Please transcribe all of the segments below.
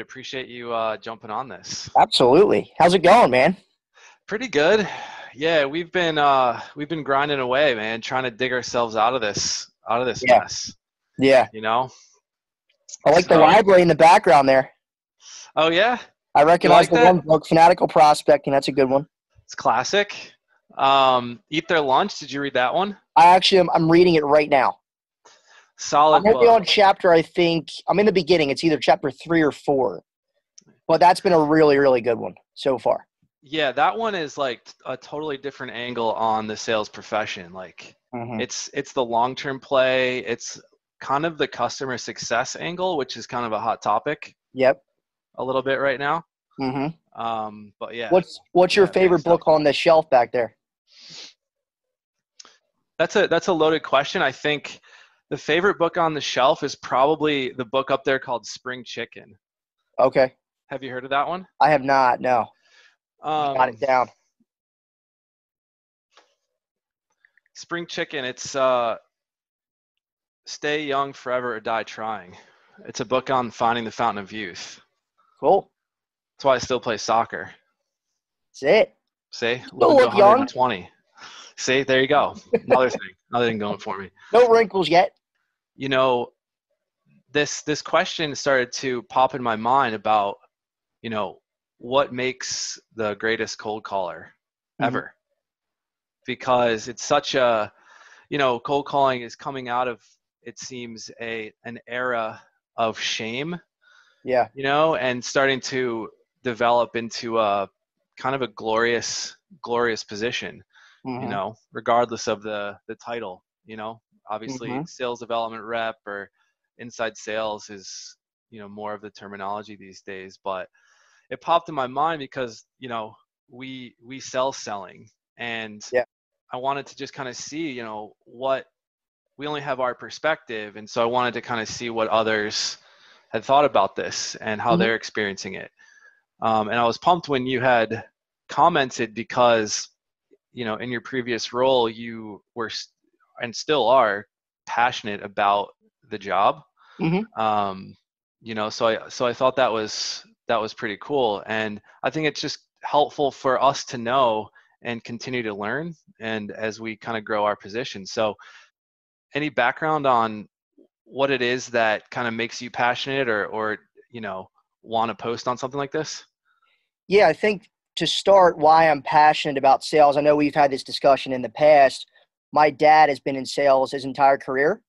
Appreciate you jumping on this. Absolutely. How's it going, man? Pretty good. Yeah, we've been grinding away, man, trying to dig ourselves out of this Yeah. mess. Yeah. You know. I like the So, library in the background there. oh yeah, I you recognize like the that? one book, Fanatical Prospecting. That's a good one. It's classic. Eat Their Lunch. Did you read that one? I'm reading it right now. I'm Solid only book. on chapter, I think, I'm in the beginning. It's either chapter 3 or 4. But that's been a really, really good one so far. Yeah, that one is like a totally different angle on the sales profession. Like Mm-hmm. it's the long-term play. It's kind of the customer success angle, which is kind of a hot topic Yep. a little bit right now. Mm-hmm. But yeah. What's your Yeah, great favorite stuff. book on the shelf back there? That's a loaded question. I think the favorite book on the shelf is probably the book up there called Spring Chicken. Okay. Have you heard of that one? I have not, no. Got it down. Spring Chicken, it's Stay Young Forever or Die Trying. It's a book on finding the fountain of youth. Cool. That's why I still play soccer. That's it. See? Still Living to look young. 120. See? There you go. Another thing going for me. No wrinkles yet. You know, this question started to pop in my mind about, you know, what makes the greatest cold caller ever. Because it's such a, you know, cold calling is coming out of, it seems, an era of shame. Yeah. You know, and starting to develop into a kind of a glorious position, you know, regardless of the title, you know. Obviously sales development rep or inside sales is, you know, more of the terminology these days, but it popped in my mind because, you know, we sell selling, and Yeah. I wanted to just kind of see, you know, what we only have our perspective, and so I wanted to kind of see what others had thought about this and how they're experiencing it. And I was pumped when you had commented because, you know, in your previous role, you were and still are passionate about the job. You know, so I thought that was pretty cool, and I think it's just helpful for us to know and continue to learn, and as we kind of grow our position. So, any background on what it is that kind of makes you passionate or you know, want to post on something like this? Yeah, I think to start, why I'm passionate about sales, I know we've had this discussion in the past. My dad has been in sales his entire career,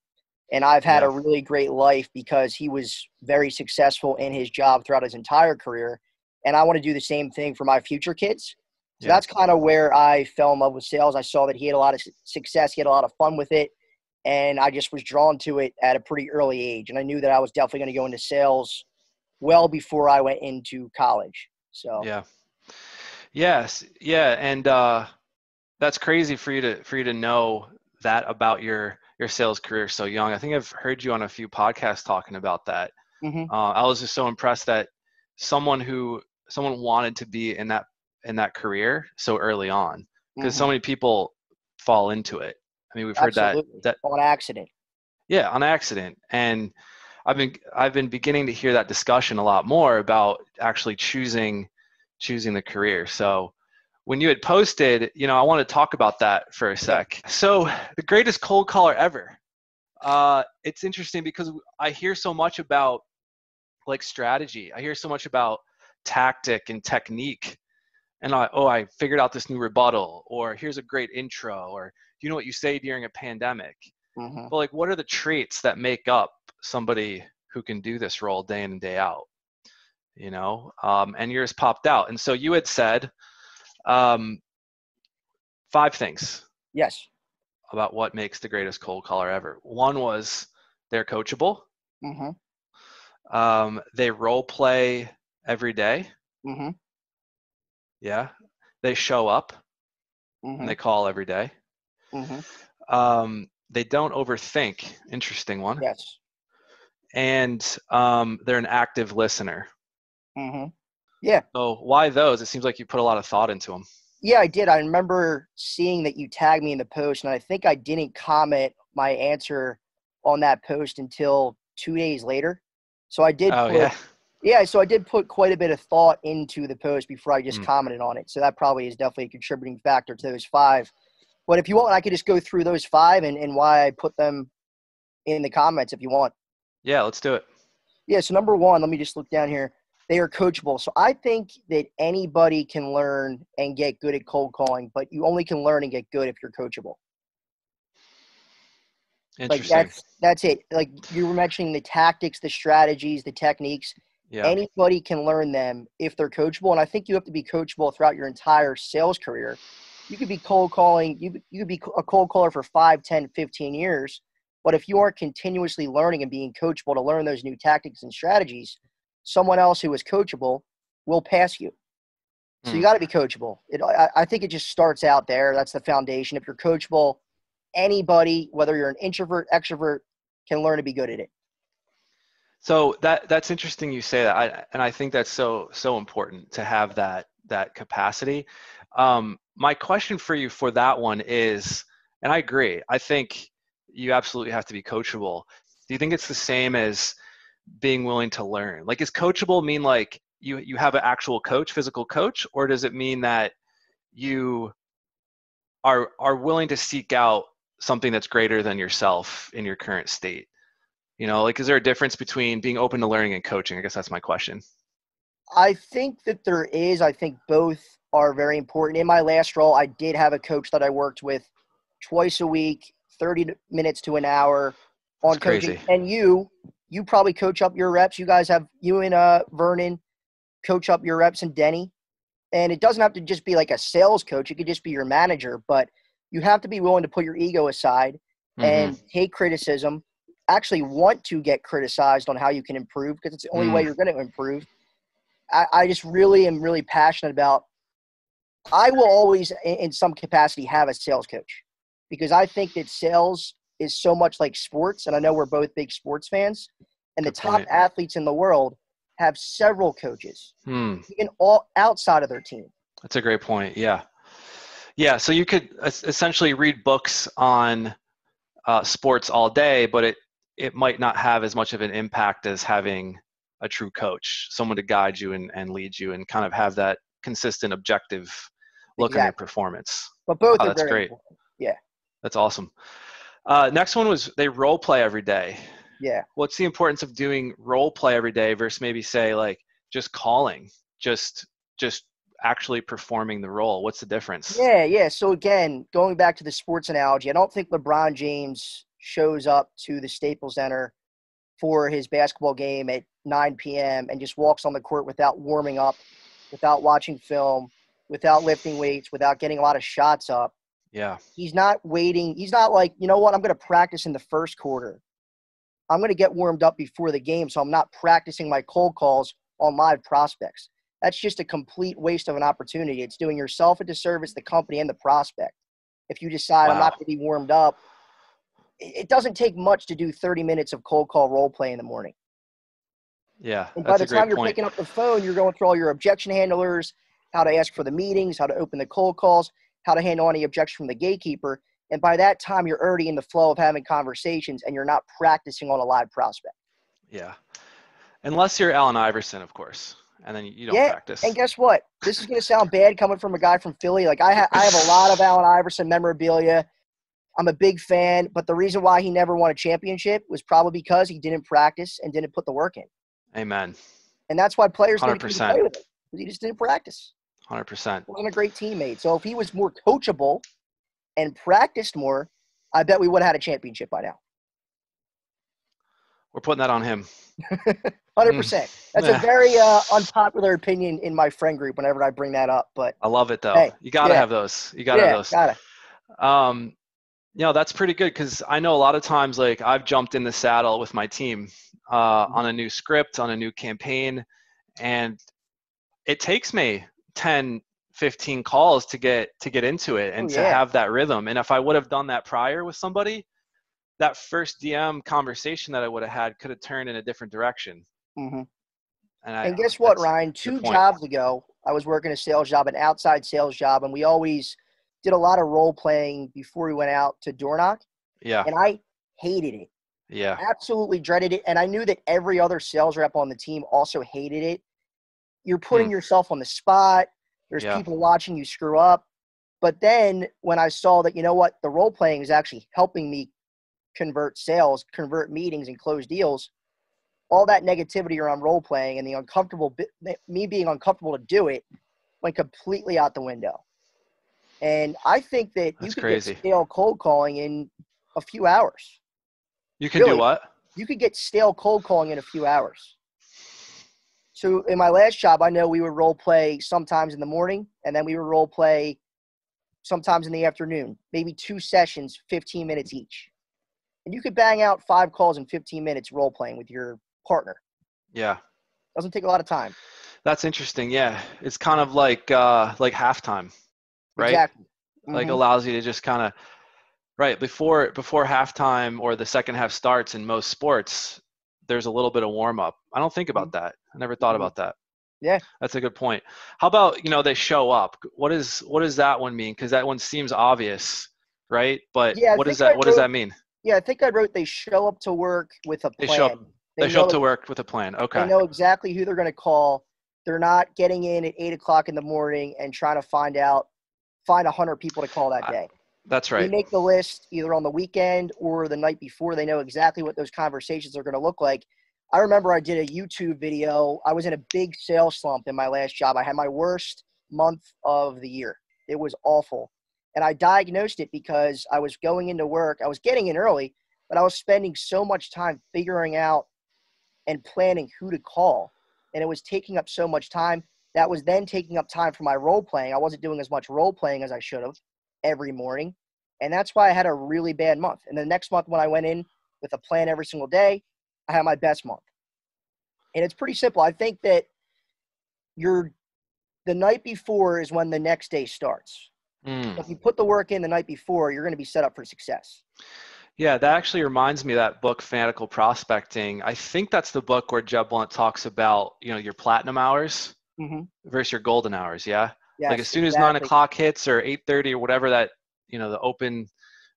and I've had a really great life because he was very successful in his job throughout his entire career, and I want to do the same thing for my future kids. So that's kind of where I fell in love with sales. I saw that he had a lot of success. He had a lot of fun with it, and I just was drawn to it at a pretty early age, and I knew that I was definitely going to go into sales well before I went into college. So and that's crazy for you to know that about your sales career so young. I think I've heard you on a few podcasts talking about that. I was just so impressed that someone wanted to be in that career so early on, because so many people fall into it. I mean, we've heard that on accident. Yeah, on accident. And I've been beginning to hear that discussion a lot more about actually choosing the career. So when you had posted, you know, I want to talk about that for a sec. So the greatest cold caller ever. It's interesting because I hear so much about like strategy. I hear so much about tactic and technique. And I figured out this new rebuttal, or here's a great intro, or you know what you say during a pandemic. But like, what are the traits that make up somebody who can do this role day in and day out? You know, and yours popped out. And so you had said 5 things. Yes. About what makes the greatest cold caller ever. One was they're coachable. They role play every day. Yeah. They show up and they call every day. They don't overthink. Interesting one. Yes. And they're an active listener. Yeah. So why those? It seems like you put a lot of thought into them. Yeah, I did. I remember seeing that you tagged me in the post, and I think I didn't comment my answer on that post until 2 days later. So I did Yeah, so I did put quite a bit of thought into the post before I just commented on it. So that probably is definitely a contributing factor to those 5. But if you want, I could just go through those 5 and why I put them in the comments if you want. Yeah, let's do it. Yeah, so number 1, let me just look down here. They are coachable. So I think that anybody can learn and get good at cold calling, but you only can learn and get good if you're coachable. Interesting. Like that's it. Like you were mentioning the tactics, the strategies, the techniques. Yeah. Anybody can learn them if they're coachable. And I think you have to be coachable throughout your entire sales career. You could be cold calling. You could be a cold caller for 5, 10, 15 years. But if you aren't continuously learning and being coachable to learn those new tactics and strategies, someone else who is coachable will pass you. So you got to be coachable. I think it just starts out there. That's the foundation. If you're coachable, anybody, whether you're an introvert, extrovert, can learn to be good at it. So that's interesting you say that. I think that's so important to have that capacity. My question for you for that one is, and I agree, I think you absolutely have to be coachable. Do you think it's the same as being willing to learn? Like, is coachable mean like you have an actual coach, physical coach, or does it mean that you are willing to seek out something that's greater than yourself in your current state? You know, like, is there a difference between being open to learning and coaching? I guess that's my question. I think that there is. I think both are very important. In my last role, I did have a coach that I worked with twice a week, 30 minutes to an hour on coaching. Crazy. And you probably coach up your reps. You guys have, you and Vernon coach up your reps, and Denny. And it doesn't have to just be like a sales coach. It could just be your manager. But you have to be willing to put your ego aside and take criticism, actually want to get criticized on how you can improve, because it's the only way you're going to improve. I just really am really passionate about – I will always, in some capacity, have a sales coach, because I think that sales is so much like sports, and I know we're both big sports fans, and Good the top point. athletes in the world have several coaches, even all outside of their team. That's a great point. Yeah. Yeah, so you could essentially read books on sports all day, but it might not have as much of an impact as having a true coach, someone to guide you and lead you and kind of have that consistent, objective look on your performance. But both are that's very great. important. Yeah. That's awesome. Next one was they role play every day. Yeah. What's the importance of doing role play every day versus maybe say like just calling, just actually performing the role? What's the difference? Yeah. So again, going back to the sports analogy, I don't think LeBron James shows up to the Staples Center for his basketball game at 9 p.m. and just walks on the court without warming up, without watching film, without lifting weights, without getting a lot of shots up. Yeah. He's not waiting. He's not like, you know what, I'm going to practice in the first quarter. I'm going to get warmed up before the game, so I'm not practicing my cold calls on live prospects. That's just a complete waste of an opportunity. It's doing yourself a disservice, the company, and the prospect. If you decide I'm not going to be warmed up, it doesn't take much to do 30 minutes of cold call role play in the morning. Yeah, and by the time you're picking up the phone, you're going through all your objection handlers, how to ask for the meetings, how to open the cold calls, how to handle any objection from the gatekeeper. And by that time, you're already in the flow of having conversations, and you're not practicing on a live prospect. Yeah. Unless you're Allen Iverson, of course, and then you don't practice. And guess what? This is going to sound bad coming from a guy from Philly. Like I have a lot of Allen Iverson memorabilia. I'm a big fan, but the reason why he never won a championship was probably because he didn't practice and didn't put the work in. Amen. And that's why players didn't 100%. play with him, because he just didn't practice. 100%. Wasn't a great teammate. So if he was more coachable and practiced more, I bet we would have had a championship by now. We're putting that on him. 100%. That's a very unpopular opinion in my friend group whenever I bring that up. But I love it though. Hey, you gotta have those. You gotta have those. Gotta. You know, that's pretty good, because I know a lot of times, like, I've jumped in the saddle with my team on a new script, on a new campaign, and it takes me 10, 15 calls to get into it and to have that rhythm. And if I would have done that prior with somebody, that first DM conversation that I would have had could have turned in a different direction. Mm-hmm. And guess what, Ryan? 2 jobs ago, I was working a sales job, an outside sales job, and we always did a lot of role playing before we went out to door knock. Yeah. And I hated it. Yeah. Absolutely dreaded it. And I knew that every other sales rep on the team also hated it. You're Hmm. putting yourself on the spot. There's Yeah. people watching you screw up. But then when I saw that, you know what, the role playing is actually helping me convert sales, convert meetings, and close deals, all that negativity around role playing and the me being uncomfortable to do it went completely out the window. And I think that you That's could get crazy. stale cold calling in a few hours. You can do Really, what? you could get stale cold calling in a few hours. So in my last job, I know we would role play sometimes in the morning, and then we would role play sometimes in the afternoon, maybe 2 sessions, 15 minutes each. And you could bang out 5 calls in 15 minutes role playing with your partner. Yeah. Doesn't take a lot of time. That's interesting. Yeah. It's kind of like halftime, right? Exactly. Like Mm-hmm. allows you to just kind of right before halftime or the second half starts in most sports, there's a little bit of warm up. I don't think about that. I never thought Mm-hmm. about that. Yeah. That's a good point. How about, they show up? What does that one mean? Because that one seems obvious, right? But Yeah, I what think does I that wrote. mean? Yeah, I think I wrote they show up to work with a They show up plan. they They show up know to work with a plan. they Okay. know exactly who they're going to call. They're not getting in at 8 o'clock in the morning and trying to find 100 people to call that I, day. that's They right. make the list either on the weekend or the night before. They know exactly what those conversations are going to look like. I remember I did a YouTube video. I was in a big sales slump in my last job. I had my worst month of the year. It was awful. And I diagnosed it because I was going into work. I was getting in early, but I was spending so much time figuring out and planning who to call. And it was taking up so much time. That was then taking up time for my role playing. I wasn't doing as much role playing as I should have every morning. And that's why I had a really bad month. And the next month when I went in with a plan every single day, I had my best month. And it's pretty simple. I think that the night before is when the next day starts. Mm. If you put the work in the night before, you're going to be set up for success. Yeah, that actually reminds me of that book, Fanatical Prospecting. I think that's the book where Jeb Blunt talks about, your platinum hours Mm-hmm. versus your golden hours. Yeah. Like as Yes, soon as nine exactly. o'clock hits or 8:30 or whatever that, the open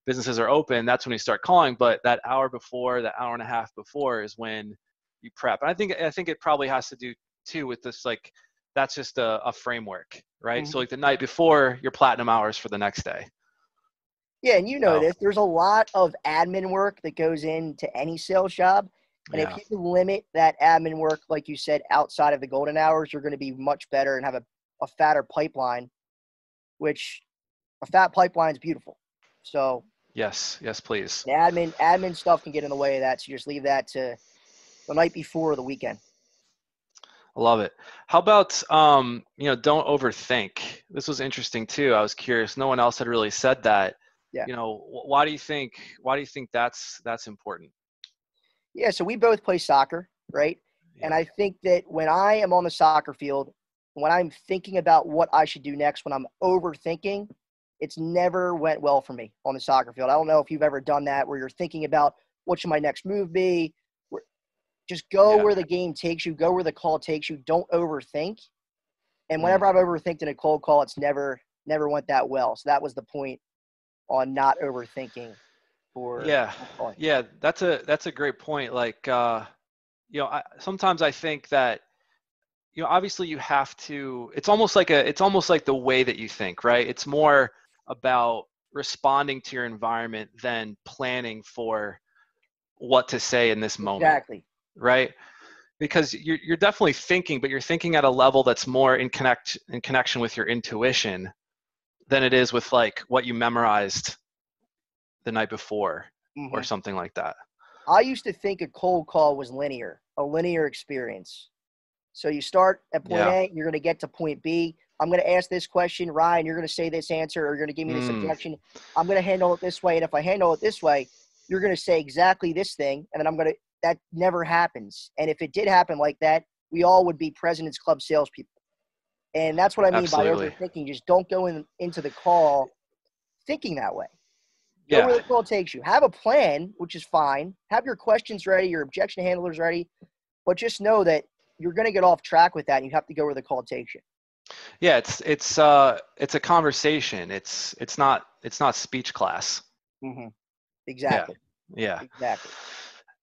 businesses are open, that's when you start calling. But that hour before, that hour and a half before is when you prep. And I think it probably has to do too with this, like, that's just a framework, right? So Mm-hmm. like the night before, your platinum hours for the next day. Yeah, and you know So this. There's a lot of admin work that goes into any sales job. And if yeah. you can limit that admin work, like you said, outside of the golden hours, you're going to be much better and have a fatter pipeline, which a fat pipeline is beautiful. So Yes. Yes, please. admin stuff can get in the way of that. So just leave that to the night before or the weekend. I love it. How about don't overthink. This was interesting too. I was curious. No one else had really said that. Yeah. Why do you think that's important? Yeah. So we both play soccer, right? And Yeah. I think that when I am on the soccer field, when I'm thinking about what I should do next, when I'm overthinking, it's never went well for me on the soccer field. I don't know if you've ever done that where you're thinking about what should my next move be. Just go Yeah. where the game takes you, go where the call takes you. Don't overthink. And Mm. whenever I've overthinked in a cold call, it's never went that well. So that was the point on not overthinking for Yeah. calling. Yeah. That's a great point. Like sometimes I think that obviously you have to. It's almost like the way that you think, right? It's more about responding to your environment than planning for what to say in this moment, Exactly. right? Because you're definitely thinking, but you're thinking at a level that's more in connection with your intuition than it is with like what you memorized the night before or Hmm. something like that. I used to think a cold call was a linear experience. So you start at point Yeah. A, you're going to get to point B. I'm going to ask this question, Ryan, you're going to say this answer, or you're going to give me this Mm, objection. I'm going to handle it this way. And if I handle it this way, you're going to say exactly this thing. And then that never happens. And if it did happen like that, we all would be President's Club salespeople. And that's what I mean by absolutely. overthinking. Just don't go into the call thinking that way. Go where Yeah. the call takes you. Have a plan, which is fine. Have your questions ready, your objection handlers ready, but just know that you're going to get off track with that, and you have to go where the call takes you. Yeah. It's a conversation. It's not speech class. Mm-hmm. Yeah. Exactly. Yeah. Exactly.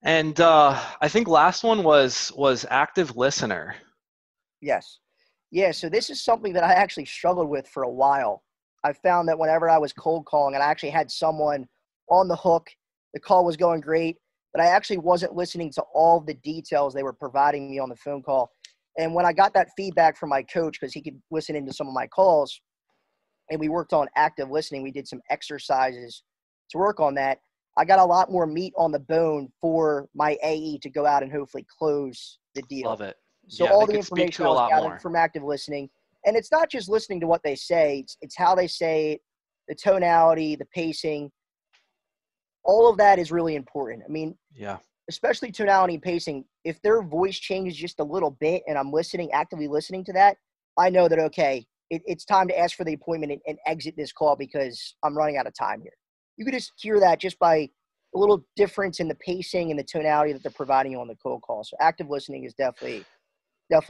And I think last one was active listener. Yes. Yeah, so this is something that I actually struggled with for a while. I found that whenever I was cold calling and I actually had someone on the hook, the call was going great, but I actually wasn't listening to all the details they were providing me on the phone call. And when I got that feedback from my coach, because he could listen into some of my calls, and we worked on active listening, we did some exercises to work on that. I got a lot more meat on the bone for my AE to go out and hopefully close the deal. Love it. So Yeah, all they the could speak information to I a was lot gathering more. from active listening, and it's not just listening to what they say, it's how they say it, the tonality, the pacing. All of that is really important. I mean, Yeah. especially tonality and pacing. If their voice changes just a little bit and I'm actively listening to that, I know that, okay, it's time to ask for the appointment and exit this call because I'm running out of time here. You could just hear that just by a little difference in the pacing and the tonality that they're providing you on the cold call. So active listening is definitely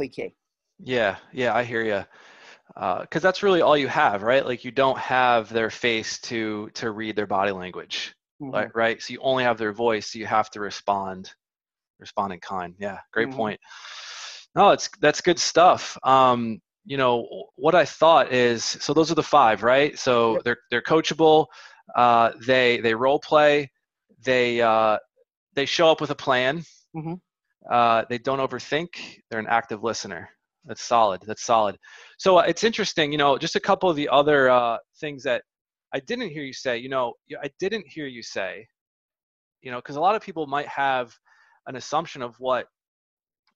key. Yeah, I hear you. Because that's really all you have, right? Like you don't have their face to read their body language, Mm-hmm. right? So you only have their voice, so you have to respond in kind. Yeah, great Mm-hmm. point. No, that's good stuff. What I thought is, so those are the 5, right? So Yep. they're coachable. They role play. They show up with a plan. Mm-hmm. They don't overthink. They're an active listener. That's solid. So it's interesting, just a couple of the other things that I didn't hear you say. I didn't hear you say, because a lot of people might have an assumption of what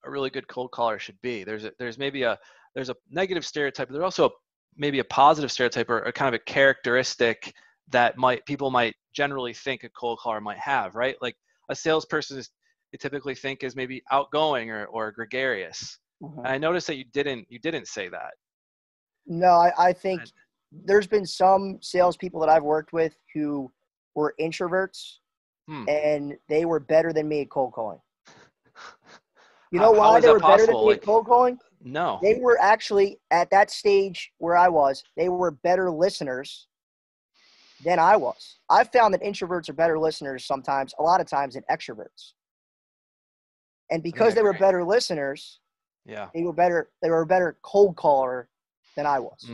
a really good cold caller should be. There's maybe a negative stereotype, but there's also maybe a positive stereotype or a kind of a characteristic that people might generally think a cold caller might have, right? Like a salesperson they typically think is maybe outgoing or gregarious. Mm-hmm. And I noticed that you didn't say that. No, I think there's been some salespeople that I've worked with who were introverts and they were better than me at cold calling. You know How why is they that were better than possible? me at cold calling? No. They were actually at that stage where I was, they were better listeners than I was. I found that introverts are better listeners sometimes, a lot of times, than extroverts. And because they were better listeners, yeah, they were a better cold caller than I was.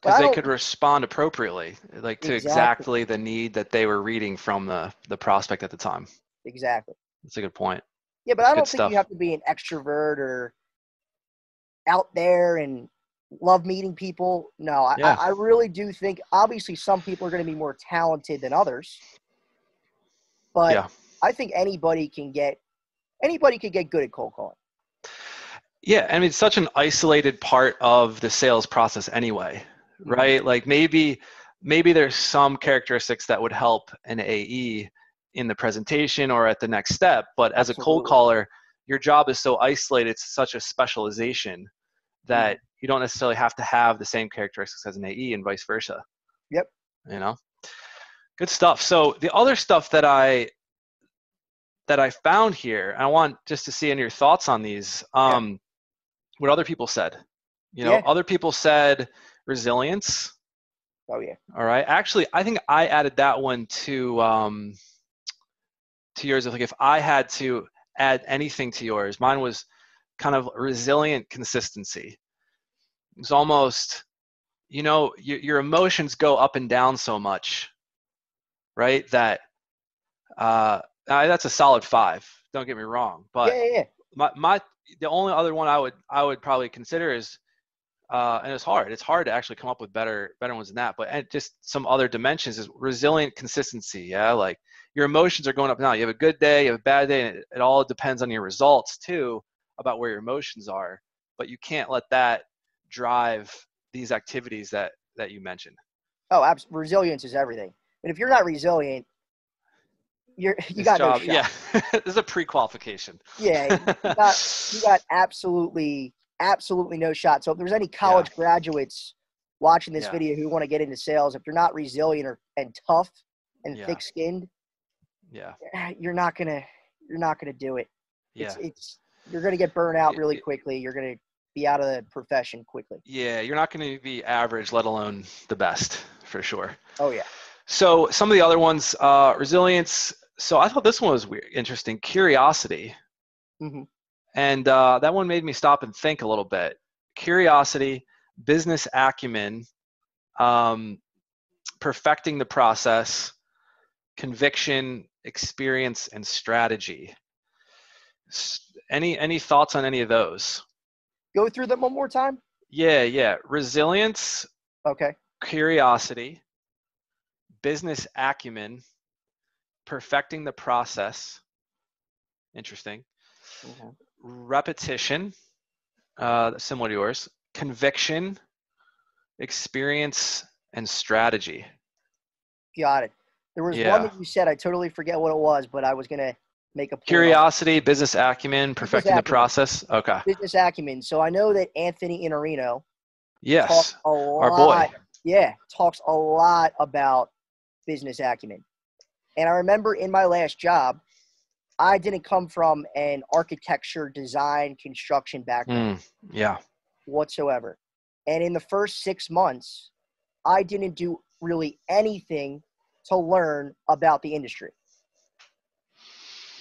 because they could respond appropriately, like to exactly the need that they were reading from the prospect at the time. Exactly. That's a good point. Yeah, but That's I don't think you have to be an extrovert or out there and love meeting people. No, Yeah. I really do think obviously some people are going to be more talented than others, but Yeah. I think anybody could get good at cold calling. Yeah, I mean, it's such an isolated part of the sales process anyway, right? Mm-hmm. Like maybe there's some characteristics that would help an AE in the presentation or at the next step, but as a cold Absolutely. caller, your job is so isolated, it's such a specialization that you don't necessarily have to have the same characteristics as an AE and vice versa. Yep. Good stuff. So the other stuff that I found here, I want just to see any of your thoughts on these. What other people said. Other people said resilience. Oh yeah. All right. Actually, I think I added that one to yours. Like if I had to add anything to yours, mine was kind of resilient consistency. It's almost, your emotions go up and down so much, right? That that's a solid 5. Don't get me wrong, but yeah. the only other one I would probably consider is, and it's hard. It's hard to actually come up with better ones than that. But just some other dimensions is resilient consistency. Yeah, like your emotions are going up and down. You have a good day, you have a bad day, and it all depends on your results too, about where your emotions are. But you can't let that drive these activities that you mentioned. Oh, resilience is everything. But if you're not resilient, you got no shot. Yeah, this is a pre-qualification. Yeah, you got absolutely no shot. So if there's any college graduates watching this video who want to get into sales, if you're not resilient and tough and thick-skinned, you're not gonna do it. Yeah. You're gonna get burned out really quickly. You're gonna be out of the profession quickly. Yeah, you're not going to be average, let alone the best, for sure. Oh yeah. So some of the other ones, resilience, So I thought this one was weird, interesting. Curiosity. Mm-hmm. And that one made me stop and think a little bit. Curiosity, business acumen, um, perfecting the process, conviction, experience, and strategy. Any thoughts on any of those? Go through them one more time. Yeah. Resilience, Okay. curiosity, business acumen, perfecting the process. Interesting. Mm-hmm. Repetition, similar to yours. Conviction, experience, and strategy. Got it. There was one Yeah. that you said, I totally forget what it was, but I was going to make a point on Curiosity, business acumen, business perfecting the acumen. process. Okay. Business acumen. So I know that Anthony Iannarino talks Yes. a Our boy. lot. Yeah, talks a lot about business acumen. And I remember in my last job, I didn't come from an architecture, design, construction background Yeah. whatsoever. And in the first 6 months, I didn't do really anything to learn about the industry.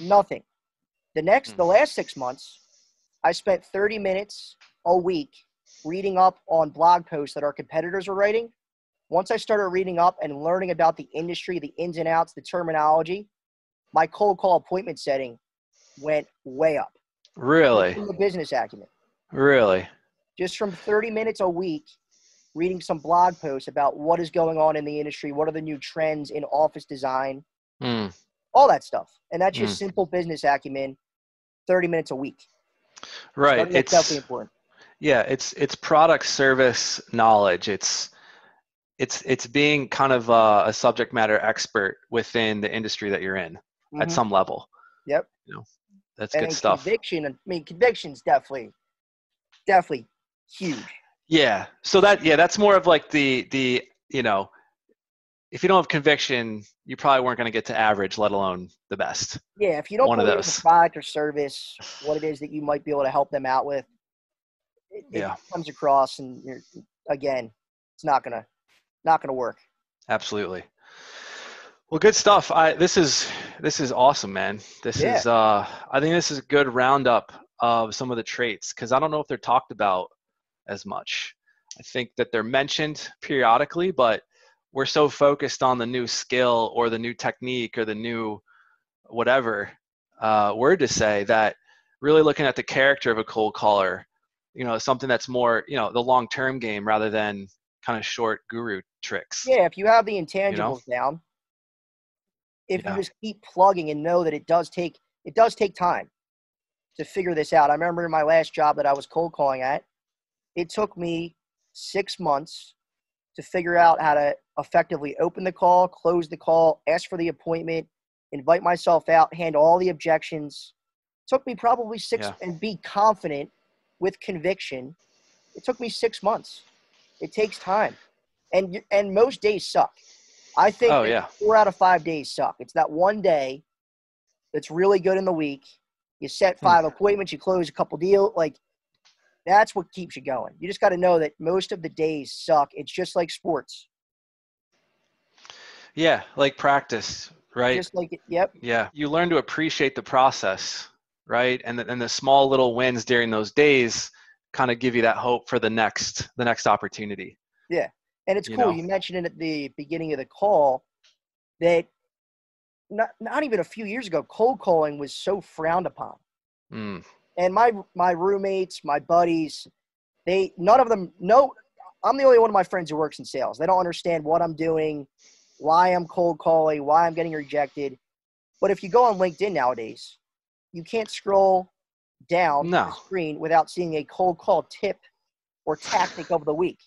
Nothing. The last 6 months, I spent 30 minutes a week reading up on blog posts that our competitors are writing. Once I started reading up and learning about the industry, the ins and outs, the terminology, my cold call appointment setting went way up. Just Really? from the business acumen. Really? Just from 30 minutes a week reading some blog posts about what is going on in the industry, what are the new trends in office design, all that stuff. And that's just simple business acumen, 30 minutes a week. So I Right. think that's definitely important. Yeah, it's product service knowledge. It's being kind of a subject matter expert within the industry that you're in at some level. Yep. You know, that's And good then stuff. conviction's definitely huge. Yeah. So that's more of like the if you don't have conviction, you probably weren't going to get to average, let alone the best. Yeah, if you don't One of believe in the those. product or service, what it is that you might be able to help them out with, it Yeah. comes across, and again, it's not gonna work. Absolutely. Well, good stuff. This is awesome, man. Yeah. I think this is a good roundup of some of the traits because I don't know if they're talked about as much. I think that they're mentioned periodically, but we're so focused on the new skill or the new technique or the new whatever word to say that really looking at the character of a cold caller, something that's more, the long-term game rather than kind of short guru tricks. Yeah, if you have the You know? intangibles down, if you Yeah. just keep plugging and know that it does take time to figure this out. I remember in my last job that I was cold calling at, it took me 6 months to figure out how to effectively open the call, close the call, ask for the appointment, invite myself out, handle all the objections. It took me probably Yeah. and be confident with conviction. It took me 6 months. It takes time. And most days suck. I think Oh that yeah. 4 out of 5 days suck. It's that one day that's really good in the week. You set 5 appointments, you close a couple deals. Like, that's what keeps you going. You just got to know that most of the days suck. It's just like sports. Yeah, like practice, right? Just like, yep. Yeah. You learn to appreciate the process, right? And the small little wins during those days kind of give you that hope for the next opportunity. Yeah. And it's You cool. know? You mentioned it at the beginning of the call that not even a few years ago, cold calling was so frowned upon. And my roommates, my buddies, none of them know. I'm the only one of my friends who works in sales. They don't understand what I'm doing, why I'm cold calling, why I'm getting rejected. But if you go on LinkedIn nowadays, you can't scroll down the No. screen without seeing a cold call tip or tactic of the week.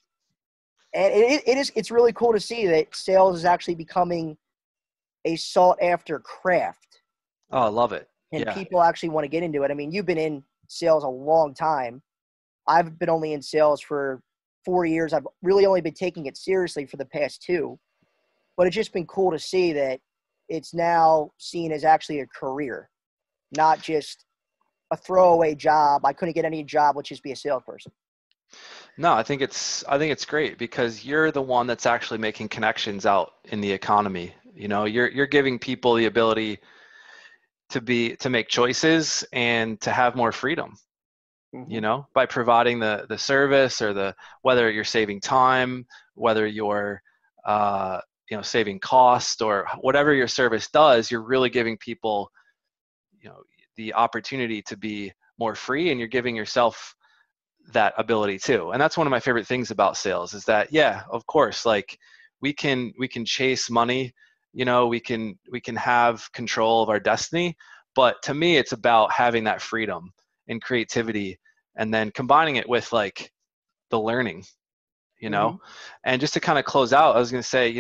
And it's really cool to see that sales is actually becoming a sought after craft. Oh, I love it. And Yeah. people actually want to get into it. I mean, you've been in sales a long time. I've been only in sales for 4 years. I've really only been taking it seriously for the past 2. But it's just been cool to see that it's now seen as actually a career, not just a throwaway job. I couldn't get any job, let's just be a salesperson. No, I think it's great because you're the one that's actually making connections out in the economy. You're giving people the ability to make choices and to have more freedom, you know, by providing the service, or whether you're saving time, whether you're saving cost, or whatever your service does, you're really giving people, the opportunity to be more free, and you're giving yourself that ability too. And that's one of my favorite things about sales, is that, yeah, of course, like we can chase money, we can have control of our destiny, but to me it's about having that freedom and creativity, and then combining it with like the learning, and just to kind of close out, I was going to say,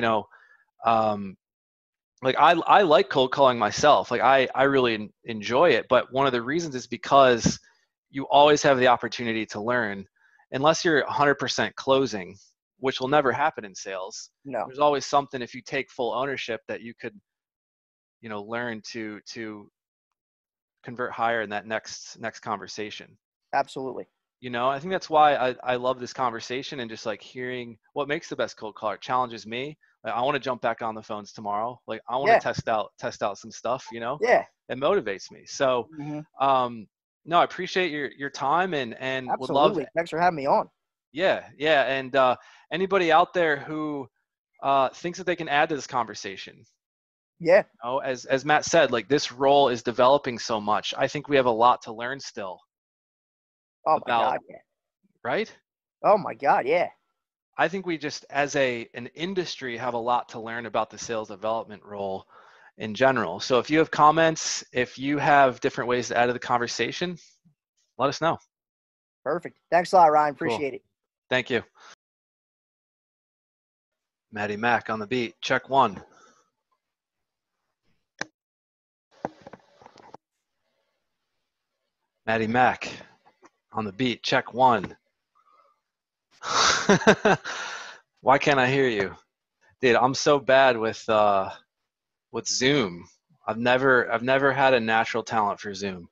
like I like cold calling myself. Like I really enjoy it, but one of the reasons is because you always have the opportunity to learn, unless you're 100% closing, which will never happen in sales. No. There's always something, if you take full ownership, that you could, learn to convert higher in that next conversation. Absolutely. I think that's why I love this conversation, and just like hearing what makes the best cold caller. It challenges me. Like, I want to jump back on the phones tomorrow. Like I want to test out some stuff, Yeah. It motivates me. So, no, I appreciate your time, and Absolutely. would love. Thanks for having me on. Yeah. And anybody out there who thinks that they can add to this conversation. Yeah. As Matt said, like this role is developing so much. I think we have a lot to learn still. Oh my God, yeah. Right? Oh my God, yeah. I think we just, as an industry, have a lot to learn about the sales development role in general. So if you have comments, if you have different ways to add to the conversation, let us know. Perfect. Thanks a lot, Ryan. Appreciate it. Thank you. Maddie Mac on the beat. Check one. Maddie Mac on the beat. Check one. Why can't I hear you? Dude, I'm so bad with Zoom. I've never had a natural talent for Zoom.